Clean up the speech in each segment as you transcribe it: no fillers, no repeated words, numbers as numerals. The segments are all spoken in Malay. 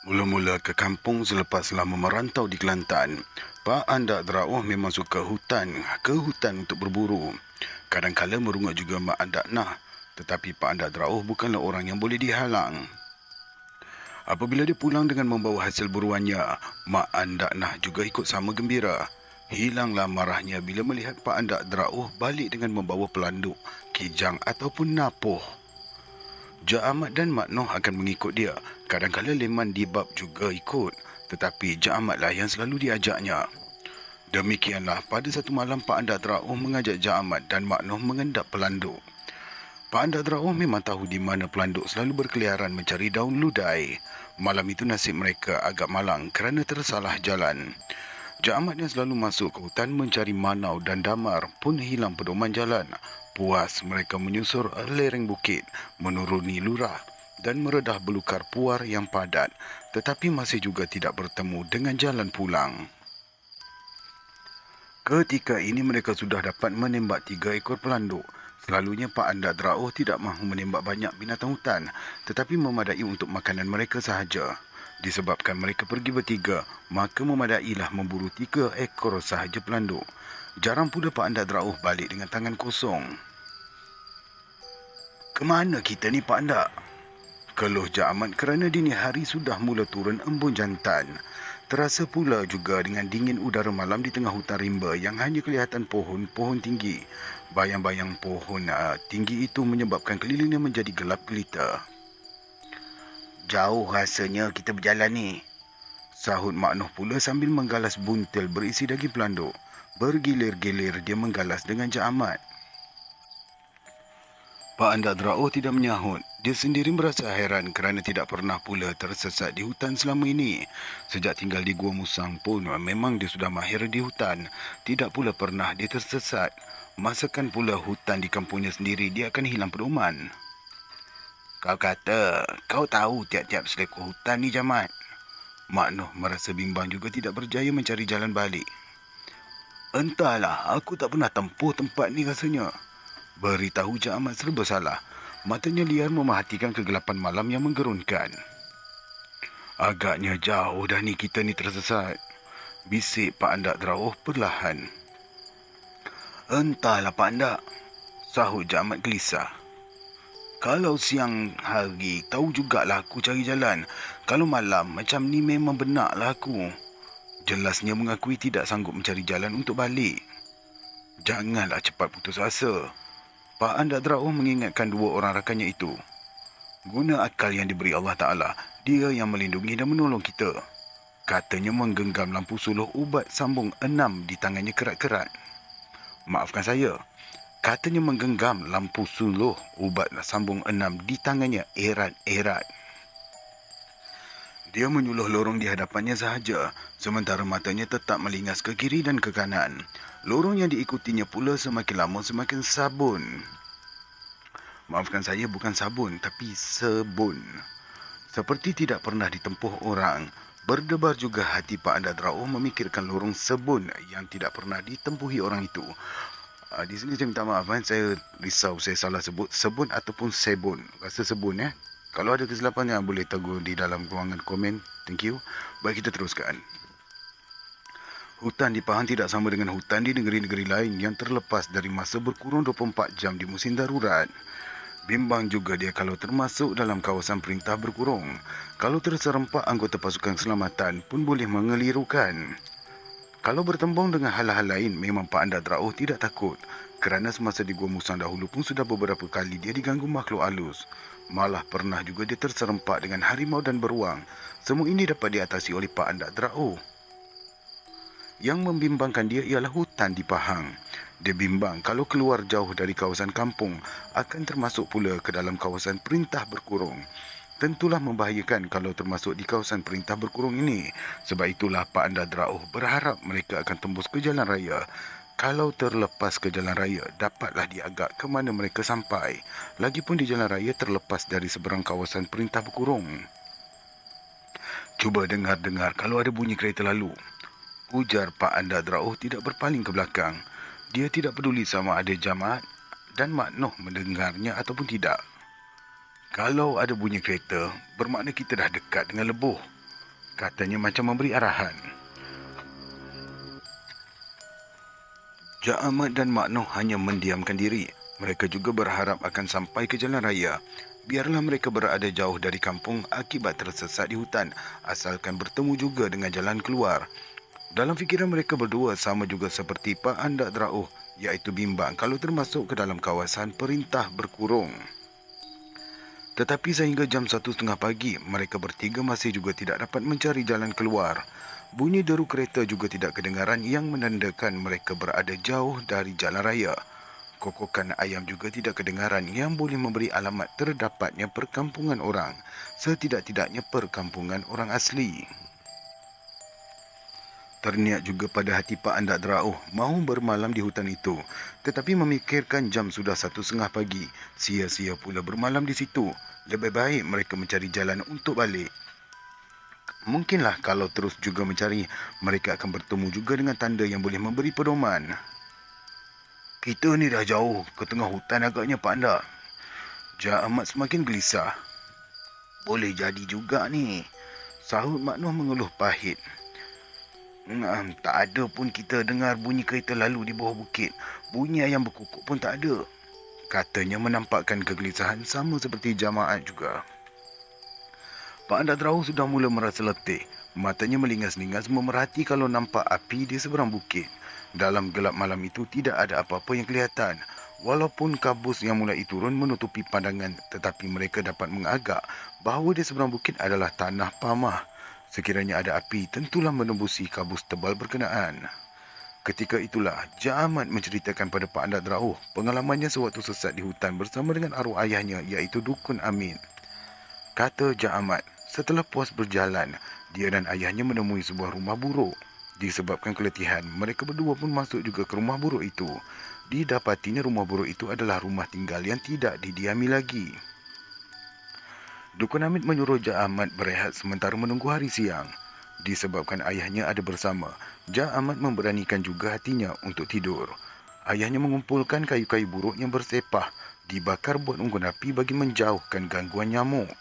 Mula-mula ke kampung selepas lama merantau di Kelantan, Pak Andak Drauh memang suka ke hutan untuk berburu. Kadang-kala merungut juga Mak Andak Nah, tetapi Pak Andak Drauh bukanlah orang yang boleh dihalang. Apabila dia pulang dengan membawa hasil buruannya, Mak Andak Nah juga ikut sama gembira. Hilanglah marahnya bila melihat Pak Andak Drauh balik dengan membawa pelanduk, kijang ataupun napuh. Ja Ahmad dan Mak Noh akan mengikut dia. Kadang-kala Leman Dibab juga ikut. Tetapi Ja Ahmad lah yang selalu diajaknya. Demikianlah pada satu malam Pak Andak Drauh mengajak Ja Ahmad dan Mak Noh mengendap pelanduk. Pak Andak Drauh memang tahu di mana pelanduk selalu berkeliaran mencari daun ludai. Malam itu nasib mereka agak malang kerana tersalah jalan. Ja Ahmad yang selalu masuk ke hutan mencari manau dan damar pun hilang pedoman jalan. Puas mereka menyusur lereng bukit, menuruni lurah dan meredah belukar puar yang padat, tetapi masih juga tidak bertemu dengan jalan pulang. Ketika ini mereka sudah dapat menembak 3 ekor pelanduk. Selalunya Pak Andak Drauh tidak mahu menembak banyak binatang hutan, tetapi memadai untuk makanan mereka sahaja. Disebabkan mereka pergi bertiga, maka memadailah memburu 3 ekor sahaja pelanduk. Jarang pula Pak Andak Drauh balik dengan tangan kosong. "Kemana kita ni Pak Andak?" keluh Ja Ahmad kerana dini hari sudah mula turun embun jantan. Terasa pula juga dengan dingin udara malam di tengah hutan rimba yang hanya kelihatan pohon-pohon tinggi. Bayang-bayang pohon tinggi itu menyebabkan kelilingnya menjadi gelap gelita. "Jauh rasanya kita berjalan ni," sahut Mak Noh pula sambil menggalas buntel berisi daging pelanduk. Bergilir-gilir dia menggalas dengan Ja Ahmad. Pak Andak Drauh tidak menyahut. Dia sendiri merasa heran kerana tidak pernah pula tersesat di hutan selama ini. Sejak tinggal di Gua Musang pun memang dia sudah mahir di hutan. Tidak pula pernah dia tersesat. Masakan pula hutan di kampungnya sendiri dia akan hilang pedoman. "Kau kata kau tahu tiap-tiap selekor hutan ni, Jamat?" Mak Noh merasa bimbang juga tidak berjaya mencari jalan balik. "Entahlah, aku tak pernah tempuh tempat ni rasanya," beritahu Ja Ahmad serba salah. Matanya liar memerhatikan kegelapan malam yang menggerunkan. "Agaknya jauh dah ni kita ni tersesat," bisik Pak Andak Drauh perlahan. "Entahlah Pak Andak," sahut Ja Ahmad gelisah. "Kalau siang hari tahu jugalah aku cari jalan. Kalau malam macam ni memang benaklah aku." Jelasnya mengakui tidak sanggup mencari jalan untuk balik. "Janganlah cepat putus asa," Pak Andak Drauh mengingatkan 2 orang rakannya itu. "Guna akal yang diberi Allah Ta'ala, dia yang melindungi dan menolong kita," katanya menggenggam lampu suluh ubat sambung 6 di tangannya kerat-kerat. Maafkan saya, katanya menggenggam lampu suluh ubat sambung 6 di tangannya erat-erat. Dia menyuluh lorong di hadapannya sahaja, sementara matanya tetap melingas ke kiri dan ke kanan. Lorong yang diikutinya pula semakin lama semakin sabun. Maafkan saya, bukan sabun, tapi sebun. Seperti tidak pernah ditempuh orang. Berdebar juga hati Pak Andak Drauh memikirkan lorong sebun yang tidak pernah ditempuhi orang itu. Di sini saya minta maaf, saya risau saya salah sebut sebun ataupun sebun. Rasa sebun ya. Kalau ada kesilapan yang boleh tegur di dalam ruangan komen. Thank you. Baik, kita teruskan. Hutan di Pahang tidak sama dengan hutan di negeri-negeri lain yang terlepas dari masa berkurun 24 jam di musim darurat. Bimbang juga dia kalau termasuk dalam kawasan perintah berkurung. Kalau terserempak anggota pasukan keselamatan pun boleh mengelirukan. Kalau bertembung dengan hal-hal lain, memang Pak Andak Drauh tidak takut. Kerana semasa di Gua Musang dahulu pun sudah beberapa kali dia diganggu makhluk halus. Malah pernah juga dia terserempak dengan harimau dan beruang. Semua ini dapat diatasi oleh Pak Andak Drauh. Yang membimbangkan dia ialah hutan di Pahang. Dia bimbang kalau keluar jauh dari kawasan kampung akan termasuk pula ke dalam kawasan perintah berkurung. Tentulah membahayakan kalau termasuk di kawasan perintah berkurung ini. Sebab itulah Pak Andak Drauh berharap mereka akan tembus ke jalan raya. Kalau terlepas ke jalan raya, dapatlah diagak ke mana mereka sampai. Lagipun di jalan raya terlepas dari seberang kawasan perintah berkurung. "Cuba dengar-dengar kalau ada bunyi kereta lalu," ujar Pak Andak Drauh tidak berpaling ke belakang. Dia tidak peduli sama ada Jamat dan Mak Noh mendengarnya ataupun tidak. "Kalau ada bunyi kereta, bermakna kita dah dekat dengan lebuh," Katanya macam memberi arahan. Jak Ahmad dan Mak Noh hanya mendiamkan diri. Mereka juga berharap akan sampai ke jalan raya. Biarlah mereka berada jauh dari kampung akibat tersesat di hutan, asalkan bertemu juga dengan jalan keluar. Dalam fikiran mereka berdua sama juga seperti Pak Andak Drauh, iaitu bimbang kalau termasuk ke dalam kawasan perintah berkurung. Tetapi sehingga jam 1:30 pagi, mereka bertiga masih juga tidak dapat mencari jalan keluar. Bunyi deru kereta juga tidak kedengaran yang menandakan mereka berada jauh dari jalan raya. Kokokan ayam juga tidak kedengaran yang boleh memberi alamat terdapatnya perkampungan orang, setidak-tidaknya perkampungan orang asli. Terniat juga pada hati Pak Andak Drauh mahu bermalam di hutan itu, tetapi memikirkan jam sudah 1:30 pagi, sia-sia pula bermalam di situ. Lebih baik mereka mencari jalan untuk balik. Mungkinlah kalau terus juga mencari, mereka akan bertemu juga dengan tanda yang boleh memberi pedoman. Kita ni dah jauh ke tengah hutan agaknya, Pak Andak. Jak Ahmad semakin gelisah. Boleh jadi juga ni, sahut Mak Noh mengeluh pahit. Tak ada pun kita dengar bunyi kereta lalu di bawah bukit. Bunyi ayam berkukuk pun tak ada. Katanya menampakkan kegelisahan sama seperti jamaat juga. Pak Andak Drauh sudah mula merasa letih. Matanya melingas-lingas memerhati kalau nampak api di seberang bukit. Dalam gelap malam itu tidak ada apa-apa yang kelihatan. Walaupun kabus yang mulai turun menutupi pandangan, tetapi mereka dapat mengagak bahawa di seberang bukit adalah tanah pamah. Sekiranya ada api, tentulah menembusi kabus tebal berkenaan. Ketika itulah, Jak Ahmad menceritakan pada Pak Andak Drauh pengalamannya sewaktu sesat di hutan bersama dengan arwah ayahnya, iaitu Dukun Amin. Kata Jak Ahmad, setelah puas berjalan, dia dan ayahnya menemui sebuah rumah buruk. Disebabkan keletihan, mereka berdua pun masuk juga ke rumah buruk itu. Didapatinya rumah buruk itu adalah rumah tinggal yang tidak didiami lagi. Dukun Amin menyuruh Jak Ahmad berehat sementara menunggu hari siang. Disebabkan ayahnya ada bersama, Jak Ahmad memberanikan juga hatinya untuk tidur. Ayahnya mengumpulkan kayu-kayu buruk yang bersepah, dibakar buat unggun api bagi menjauhkan gangguan nyamuk.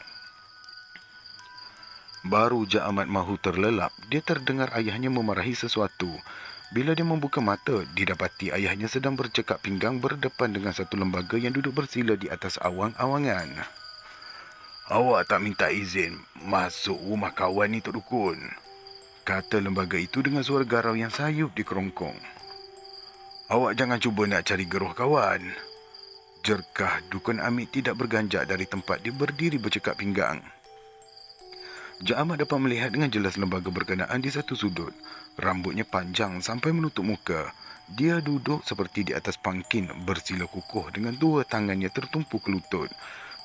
Baru Jak Ahmad mahu terlelap, dia terdengar ayahnya memarahi sesuatu. Bila dia membuka mata, didapati ayahnya sedang bercekak pinggang berdepan dengan satu lembaga yang duduk bersila di atas awang-awangan. Awak tak minta izin masuk rumah kawan ni, Tok Dukun, kata lembaga itu dengan suara garau yang sayup di kerongkong. Awak jangan cuba nak cari geruh kawan. Jerkah Dukun Amit tidak berganjak dari tempat dia berdiri bercekak pinggang. Jak Ahmad dapat melihat dengan jelas lembaga berkenaan di satu sudut. Rambutnya panjang sampai menutup muka. Dia duduk seperti di atas pangkin, bersila kukuh dengan dua tangannya tertumpu ke lutut.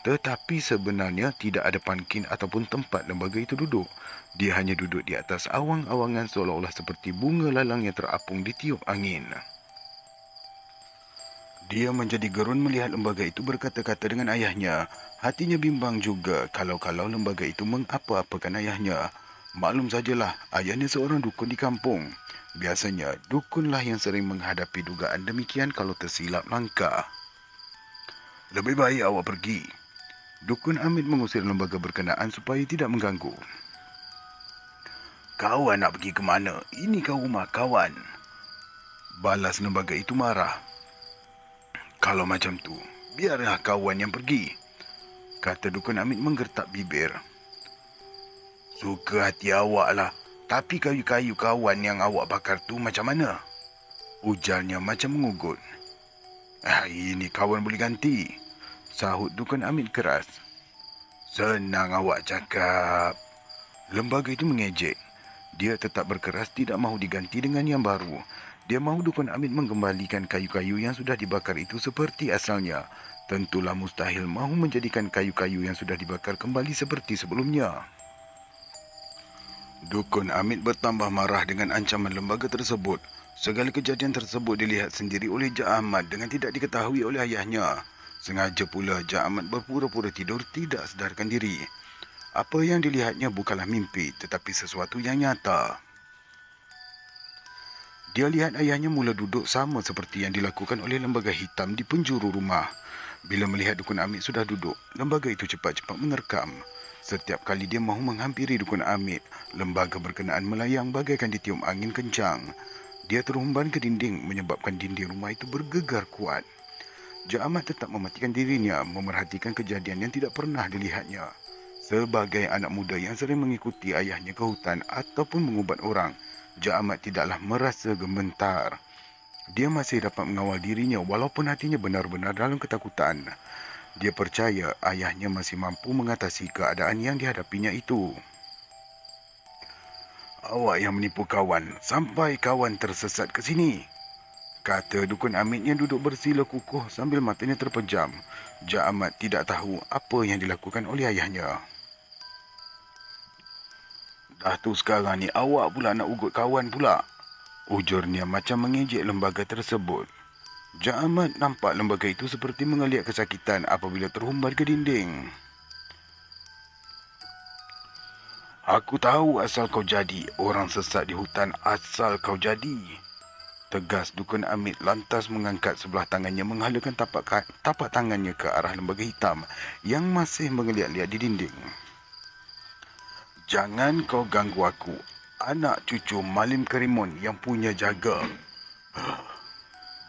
Tetapi sebenarnya tidak ada pangkin ataupun tempat lembaga itu duduk. Dia hanya duduk di atas awang-awangan seolah-olah seperti bunga lalang yang terapung ditiup angin. Dia menjadi gerun melihat lembaga itu berkata-kata dengan ayahnya. Hatinya bimbang juga kalau-kalau lembaga itu mengapa-apakan ayahnya. Maklum sajalah, ayahnya seorang dukun di kampung. Biasanya, dukunlah yang sering menghadapi dugaan demikian kalau tersilap langkah. Lebih baik awak pergi. Dukun Amit mengusir lembaga berkenaan supaya tidak mengganggu. Kawan nak pergi ke mana? Ini kau rumah kawan. Balas lembaga itu marah. Kalau macam tu, biarlah kawan yang pergi, kata Dukun Amit menggertak bibir. Suka hati awak lah, tapi kayu-kayu kawan yang awak bakar tu macam mana? Ujarnya macam mengugut. Ini kawan boleh ganti, sahut Dukun Amit keras. Senang awak cakap. Lembaga itu mengejek. Dia tetap berkeras tidak mahu diganti dengan yang baru. Dia mahu Dukun Amit mengembalikan kayu-kayu yang sudah dibakar itu seperti asalnya. Tentulah mustahil mahu menjadikan kayu-kayu yang sudah dibakar kembali seperti sebelumnya. Dukun Amit bertambah marah dengan ancaman lembaga tersebut. Segala kejadian tersebut dilihat sendiri oleh Jak Ahmad dengan tidak diketahui oleh ayahnya. Sengaja pula Jak Ahmad berpura-pura tidur tidak sedarkan diri. Apa yang dilihatnya bukanlah mimpi tetapi sesuatu yang nyata. Dia lihat ayahnya mula duduk sama seperti yang dilakukan oleh lembaga hitam di penjuru rumah. Bila melihat Dukun Amit sudah duduk, lembaga itu cepat-cepat menerkam. Setiap kali dia mahu menghampiri dukun Amit, lembaga berkenaan melayang bagaikan ditiup angin kencang. Dia terhumban ke dinding menyebabkan dinding rumah itu bergegar kuat. Cik Ahmad tetap mematikan dirinya memerhatikan kejadian yang tidak pernah dilihatnya. Sebagai anak muda yang sering mengikuti ayahnya ke hutan ataupun mengubat orang, Cik Ahmad tidaklah merasa gemetar. Dia masih dapat mengawal dirinya walaupun hatinya benar-benar dalam ketakutan. Dia percaya ayahnya masih mampu mengatasi keadaan yang dihadapinya itu. "Awak yang menipu kawan sampai kawan tersesat ke sini," kata dukun Amit yang duduk bersila kukuh sambil matanya terpejam. Cik Ahmad tidak tahu apa yang dilakukan oleh ayahnya. "Dah tu sekarang ni awak pula nak ugut kawan pula," ujurnya macam mengejek lembaga tersebut. Cik Ahmad nampak lembaga itu seperti mengeliak kesakitan apabila terhumban ke dinding. "Aku tahu asal kau jadi orang sesat di hutan, asal kau jadi," tegas dukun Amit lantas mengangkat sebelah tangannya menghalakan tapak tangannya ke arah lembaga hitam yang masih mengeliat-liat di dinding. "Jangan kau ganggu aku, anak cucu Malim Kerimun yang punya jaga."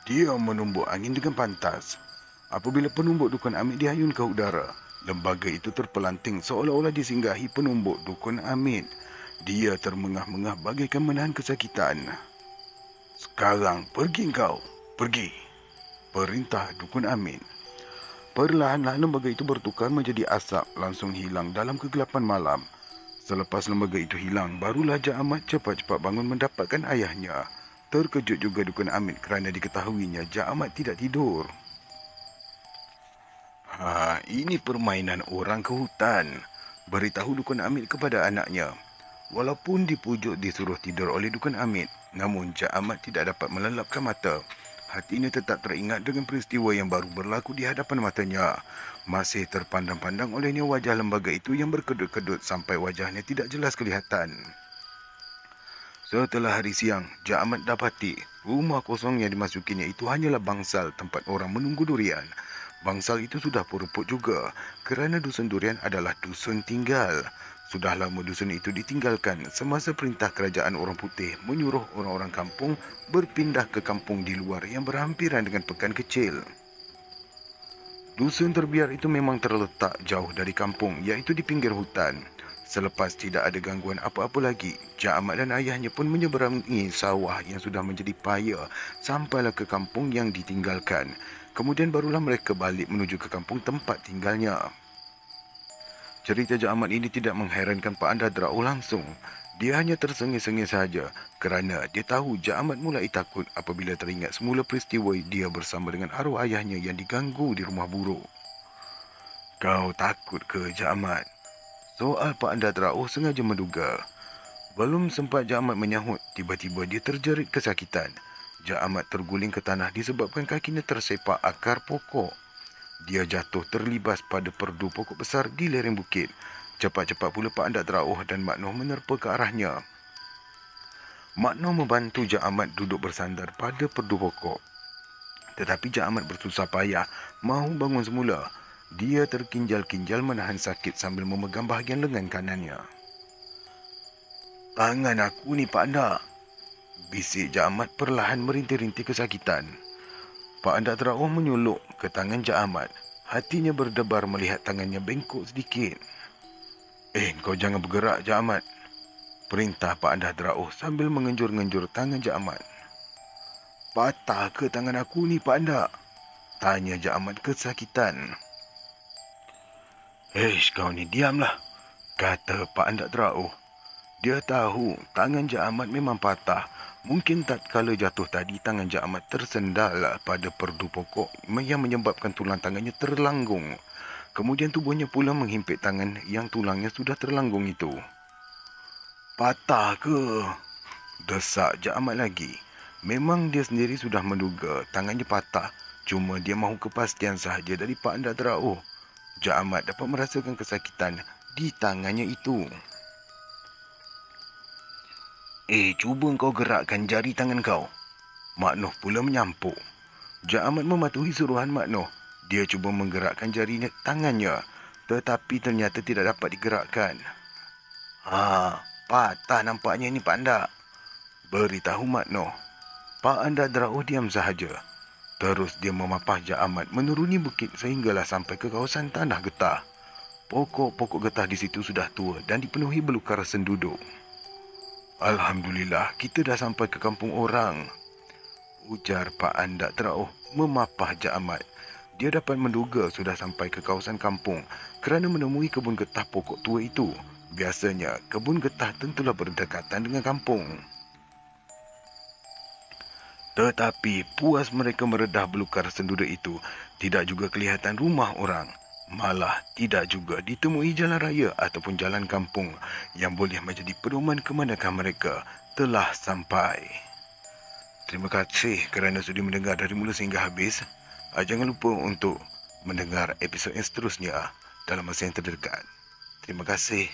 Dia menumbuk angin dengan pantas. Apabila penumbuk dukun Amit dihayun ke udara, lembaga itu terpelanting seolah-olah disinggahi penumbuk dukun Amit. Dia termengah-mengah bagaikan menahan kesakitan. "Sekarang pergi kau, pergi," perintah dukun Amit. Perlahan-lahan lembaga itu bertukar menjadi asap langsung hilang dalam kegelapan malam. Selepas lembaga itu hilang, barulah Cik Ahmad cepat-cepat bangun mendapatkan ayahnya. Terkejut juga dukun Amit kerana diketahuinya Cik Ahmad tidak tidur. "Ini permainan orang ke hutan," beritahu dukun Amit kepada anaknya. Walaupun dipujuk disuruh tidur oleh dukun Amit, namun Cik Ahmad tidak dapat melelapkan mata. Hatinya tetap teringat dengan peristiwa yang baru berlaku di hadapan matanya. Masih terpandang-pandang olehnya wajah lembaga itu yang berkedut-kedut sampai wajahnya tidak jelas kelihatan. Setelah hari siang, Cik Ahmad dapati rumah kosong yang dimasukinya itu hanyalah bangsal tempat orang menunggu durian. Bangsal itu sudah purupuk juga kerana dusun durian adalah dusun tinggal. Sudah lama dusun itu ditinggalkan semasa perintah kerajaan orang putih menyuruh orang-orang kampung berpindah ke kampung di luar yang berhampiran dengan pekan kecil. Dusun terbiar itu memang terletak jauh dari kampung, iaitu di pinggir hutan. Selepas tidak ada gangguan apa-apa lagi, Cik Ahmad dan ayahnya pun menyeberangi sawah yang sudah menjadi paya sampailah ke kampung yang ditinggalkan. Kemudian barulah mereka balik menuju ke kampung tempat tinggalnya. Cerita Cik Ahmad ini tidak mengherankan Pak Andar Draoh langsung. Dia hanya tersengih-sengih saja kerana dia tahu Cik Ahmad mulai takut apabila teringat semula peristiwa dia bersama dengan arwah ayahnya yang diganggu di rumah buruk. "Kau takut ke, Cik Ahmad?" soal Pak Andar Draoh sengaja menduga. Belum sempat Cik Ahmad menyahut, tiba-tiba dia terjerit kesakitan. Cik Ahmad terguling ke tanah disebabkan kakinya tersepak akar pokok. Dia jatuh terlibas pada perdu pokok besar di lereng bukit. Cepat-cepat pula Pak Andar Draoh dan Mak Noh menerpa ke arahnya. Mak Noh membantu Cik Ahmad duduk bersandar pada perdu pokok. Tetapi Cik Ahmad bersusah payah mahu bangun semula. Dia terkinjal-kinjal menahan sakit sambil memegang bahagian lengan kanannya. "Tangan aku ni, Pak Andar," bisik Cik Ahmad perlahan merintih-rintih kesakitan. Pak Andar Draoh menyuluk ke tangan Cik Ahmad. Hatinya berdebar melihat tangannya bengkok sedikit. Kau jangan bergerak, Cik Ahmad," perintah Pak Andar Draoh sambil mengenjur-ngenjur tangan Cik Ahmad. "Patah ke tangan aku ni, Pak Andar?" tanya Cik Ahmad kesakitan. Kau ni diamlah," kata Pak Andar Draoh. Dia tahu tangan Cik Ahmad memang patah. Mungkin tatkala jatuh tadi tangan Cik Ahmad tersendal pada perdu pokok yang menyebabkan tulang tangannya terlanggung. Kemudian tubuhnya pula menghimpit tangan yang tulangnya sudah terlanggung itu. "Patah ke?" desak Cik Ahmad lagi. Memang dia sendiri sudah menduga tangannya patah. Cuma dia mahu kepastian sahaja dari Pak Andar Draoh. Cik Ahmad dapat merasakan kesakitan di tangannya itu. Cuba kau gerakkan jari tangan kau," Mak Noh pula menyampuk. Cik Ahmad mematuhi suruhan Mak Noh. Dia cuba menggerakkan jari tangannya. tetapi ternyata tidak dapat digerakkan. Patah nampaknya ini Pak Andak, beritahu Mak Noh. Pak Andak Draoh diam sahaja. Terus dia memapah Jak Ahmad menuruni bukit sehinggalah sampai ke kawasan tanah getah. Pokok-pokok getah di situ sudah tua dan dipenuhi belukar senduduk. Alhamdulillah, kita dah sampai ke kampung orang, ujar Pak Andak Draoh memapah Jak Ahmad. Dia dapat menduga sudah sampai ke kawasan kampung kerana menemui kebun getah pokok tua itu. Biasanya, kebun getah tentulah berdekatan dengan kampung. Tetapi puas mereka meredah belukar senduduk itu, tidak juga kelihatan rumah orang. Malah tidak juga ditemui jalan raya ataupun jalan kampung yang boleh menjadi pedoman ke manakah mereka telah sampai. Terima kasih kerana sudi mendengar dari mula sehingga habis. Jangan lupa untuk mendengar episod yang seterusnya dalam masa yang terdekat. Terima kasih.